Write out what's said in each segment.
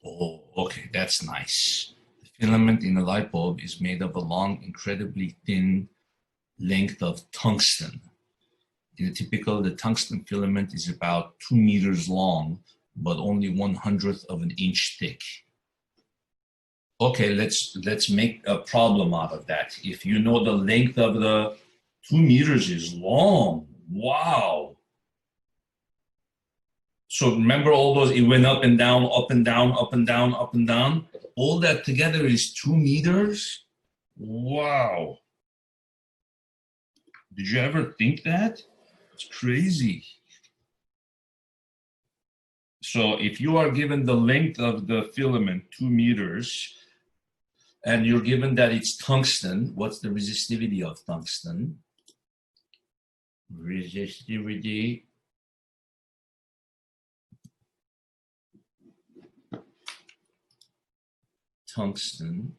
Oh, okay, that's nice. The filament in a light bulb is made of a long, incredibly thin length of tungsten. In a typical, the tungsten filament is about 2 meters long, but only 1/100th of an inch thick. Okay, let's make a problem out of that. If you know the length of the 2 meters is long, wow. So remember all those, it went up and down, up and down, up and down, up and down. All that together is 2 meters. Wow. Did you ever think that? It's crazy. So if you are given the length of the filament, 2 meters, and you're given that it's tungsten, what's the resistivity of tungsten? Resistivity tungsten.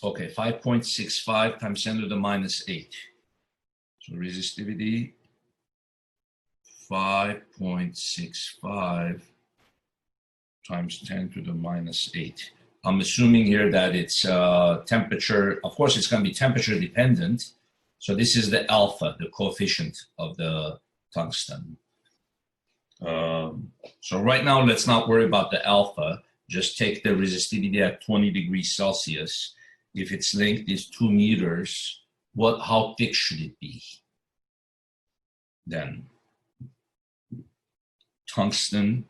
Okay, 5.65 times 10 to the minus 8. So resistivity 5.65 times 10 to the minus 8. I'm assuming here that it's temperature. Of course, it's going to be temperature dependent. So this is the alpha, the coefficient of the tungsten. So right now, let's not worry about the alpha. Just take the resistivity at 20 degrees Celsius. If its length is 2 meters, how thick should it be? Then tungsten.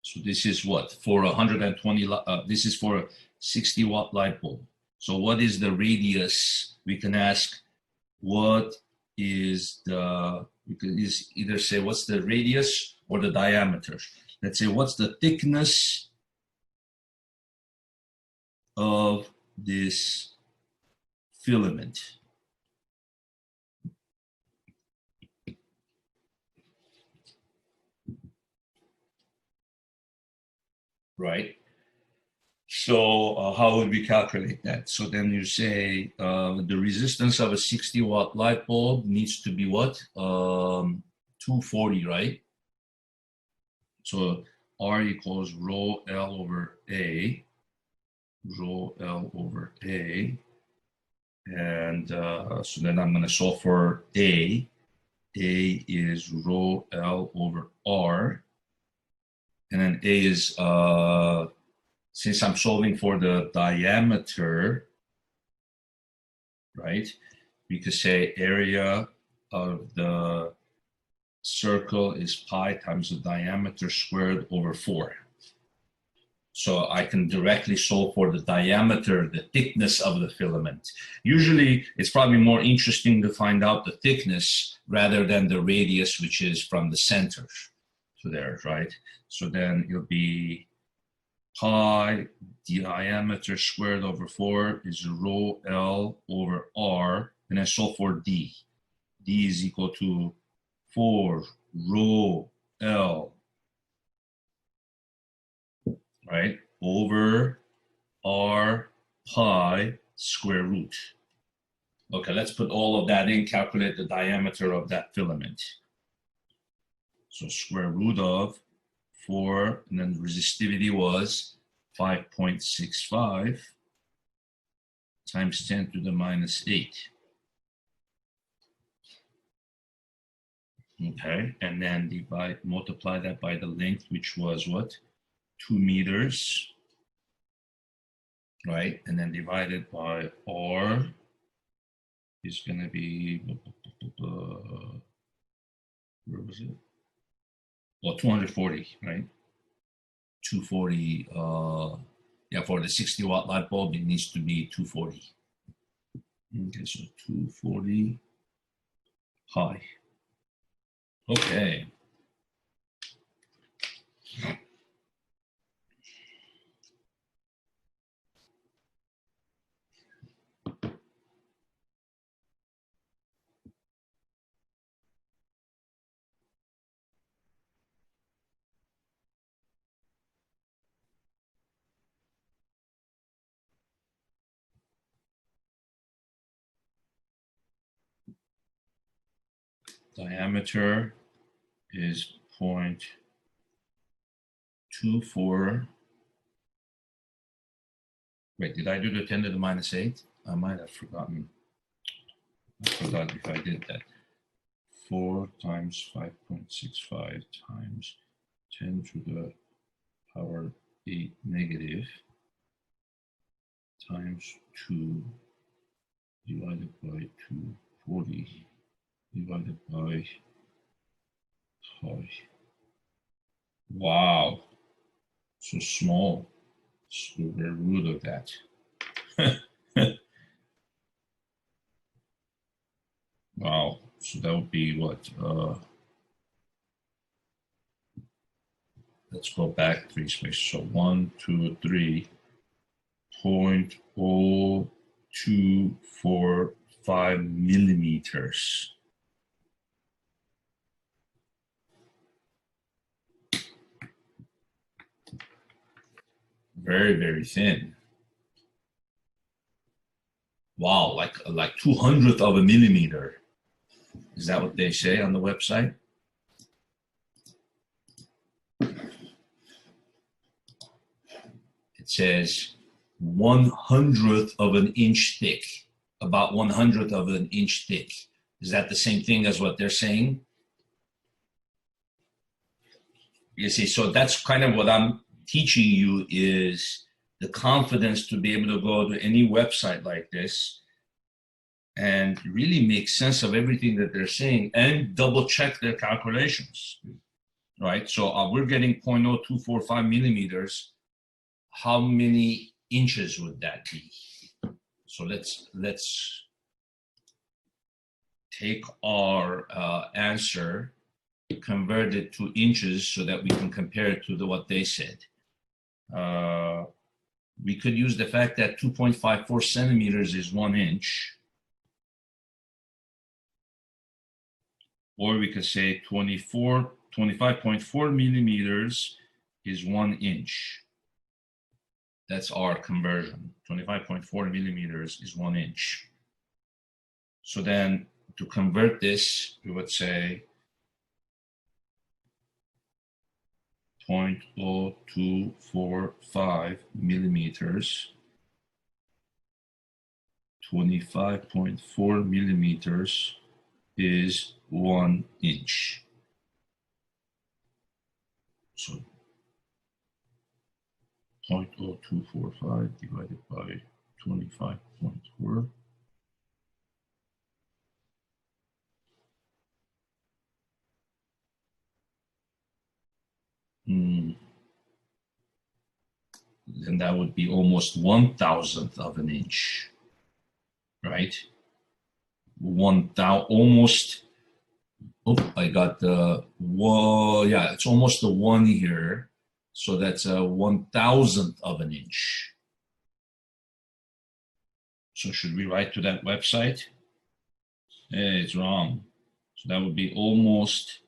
So this is what for 120. This is for a 60-watt light bulb. So what is the radius? We can ask what is the. We can either say what's the radius or the diameter. Let's say what's the thickness of this filament. Right? So how would we calculate that? So then you say the resistance of a 60-watt light bulb needs to be what? 240, right? So R equals rho L over A, rho L over A. And so then I'm going to solve for A. A is rho L over R. And then A is, since I'm solving for the diameter, right, we could say area of the circle is pi times the diameter squared over 4. So I can directly solve for the diameter, the thickness of the filament. Usually, it's probably more interesting to find out the thickness rather than the radius, which is from the center to there, right? So then it'll be pi diameter squared over 4 is rho L over R, and then solve for D. D is equal to 4 rho L, right, over R pi square root. Okay, let's put all of that in, calculate the diameter of that filament. So square root of 4, and then the resistivity was 5.65 times 10 to the minus 8. Okay, and then multiply that by the length, which was what? 2 meters, right? And then divided by R is going to be, where was it? Well, 240, right? 240, yeah, for the 60-watt light bulb, it needs to be 240. Okay, so 240 pi. Okay. diameter is 0.24. Wait, did I do the 10 to the minus 8? I might have forgotten. I forgot if I did that. 4 times 5.65 times 10 to the power 8 negative times 2 divided by 240 divided by pi. Wow, so small. Square root of that. Wow, so that would be what? Let's go back 3 spaces. So 1, 2, 3.0245 millimeters. Very, very thin. Wow, like 200th of a millimeter. Is that what they say on the website? It says 100th of an inch thick, about 100th of an inch thick. Is that the same thing as what they're saying? You see, so that's kind of what I'm teaching you, is the confidence to be able to go to any website like this and really make sense of everything that they're saying and double check their calculations, right? So we're getting 0.0245 millimeters. How many inches would that be? So let's take our answer, convert it to inches so that we can compare it to what they said. We could use the fact that 2.54 centimeters is 1 inch. Or we could say 25.4 millimeters is 1 inch. That's our conversion. 25.4 millimeters is 1 inch. So then to convert this, we would say 0.0245 millimeters, 25.4 millimeters is 1 inch. So 0.0245 divided by 25.4. Then that would be almost 1,000th of an inch, right? Almost. Oh, I got the one. Yeah, it's almost the 1 here. So that's a 1,000th of an inch. So should we write to that website? Hey, it's wrong. So that would be almost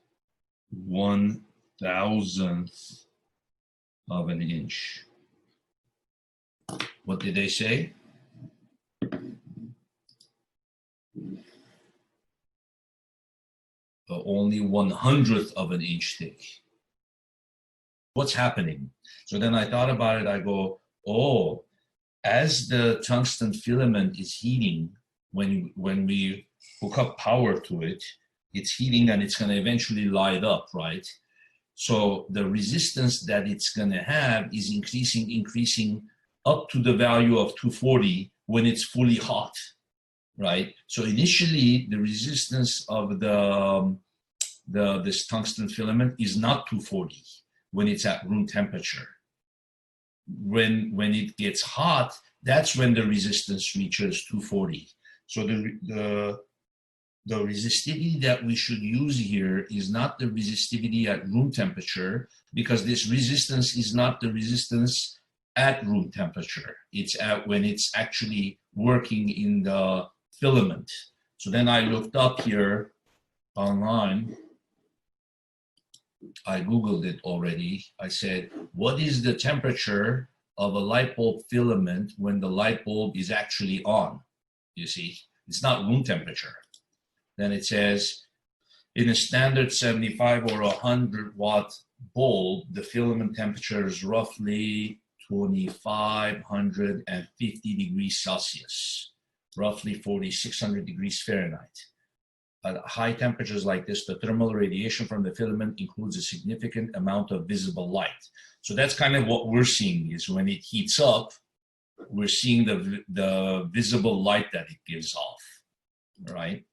1,000th of an inch. What did they say? Only 100th of an inch thick. What's happening? So then I thought about it. I go, oh, as the tungsten filament is heating, when we hook up power to it, it's heating and it's going to eventually light up, right? So the resistance that it's going to have is increasing up to the value of 240 when it's fully hot, right? So initially, the resistance of this tungsten filament is not 240 when it's at room temperature. When it gets hot, that's when the resistance reaches 240. So the resistivity that we should use here is not the resistivity at room temperature, because this resistance is not the resistance at room temperature. It's at when it's actually working in the filament. So then I looked up here online. I Googled it already. I said, what is the temperature of a light bulb filament when the light bulb is actually on? You see, it's not room temperature. Then it says in a standard 75 or 100 watt bulb, the filament temperature is roughly 2550 degrees Celsius, roughly 4600 degrees Fahrenheit. At high temperatures like this, the thermal radiation from the filament includes a significant amount of visible light. So that's kind of what we're seeing, is when it heats up, we're seeing the visible light that it gives off, right?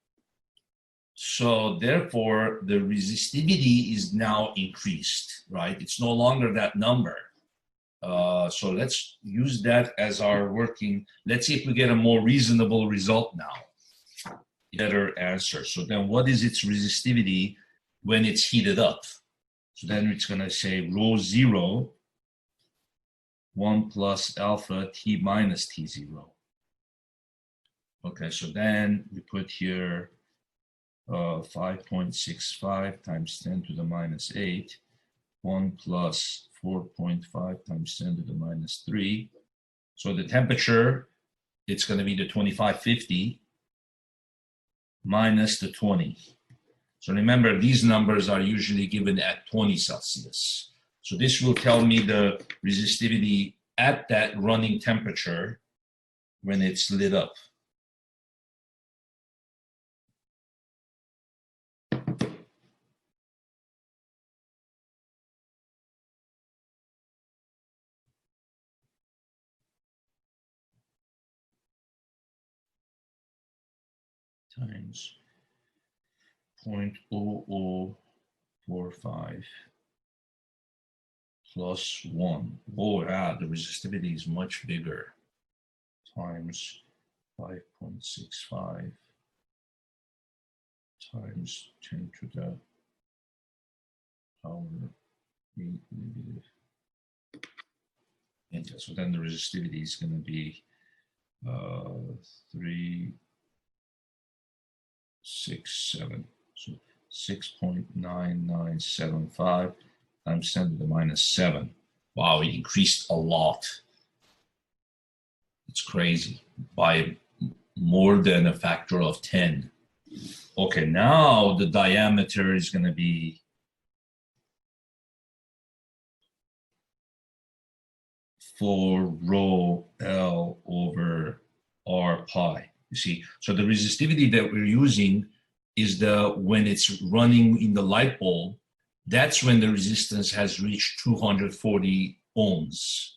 So therefore, the resistivity is now increased, right? It's no longer that number. So let's use that as our working. Let's see if we get a more reasonable result now. Better answer. So then what is its resistivity when it's heated up? So then it's going to say rho 0, 1 plus alpha T minus T0. Okay, so then we put here 5.65 times 10 to the minus 8, 1 plus 4.5 times 10 to the minus 3. So the temperature, it's going to be the 2550 minus the 20. So remember, these numbers are usually given at 20 Celsius. So this will tell me the resistivity at that running temperature when it's lit up. Times 0.0045 plus 1. Oh, yeah, the resistivity is much bigger. Times 5.65 times 10 to the power 8 negative. And so then the resistivity is going to be 367. So 6.9975 times 10 to the minus 7. Wow, it increased a lot. It's crazy, by more than a factor of 10. Okay, now the diameter is going to be 4 rho L over R pi. You see, so the resistivity that we're using is when it's running in the light bulb, that's when the resistance has reached 240 ohms.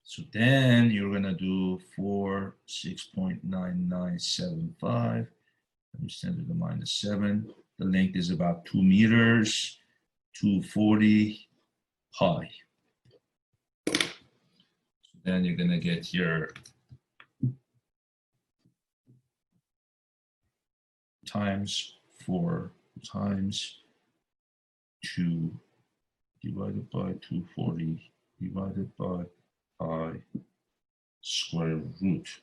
So then you're going to do 6.9975 times 10 to the minus 7. The length is about 2 meters, 240 pi. So then you're going to get your times 4 times 2 divided by 240 divided by pi square root.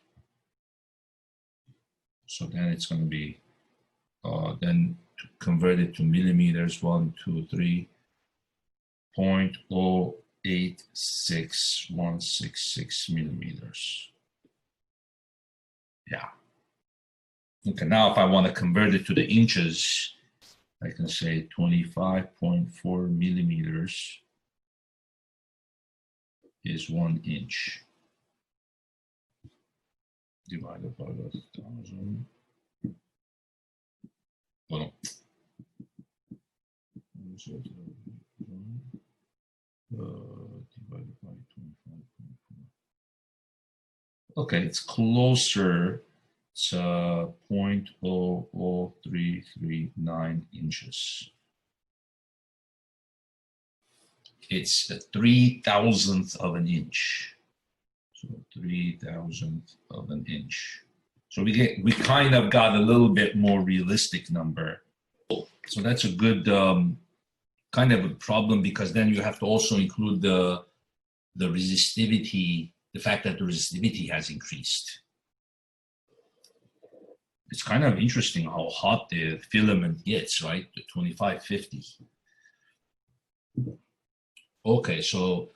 So then it's going to be, then to convert it to millimeters, 123.086166 millimeters. Yeah. Okay, now if I want to convert it to the inches, I can say 25.4 millimeters is 1 inch divided by 1,000. Well, divided by 25.4. Okay, it's closer. It's 0.00339 inches. It's a 3,000th of an inch. So 3,000th of an inch. So we kind of got a little bit more realistic number. So that's a good kind of a problem, because then you have to also include the resistivity, the fact that the resistivity has increased. It's kind of interesting how hot the filament gets, right? The 2550. Okay, so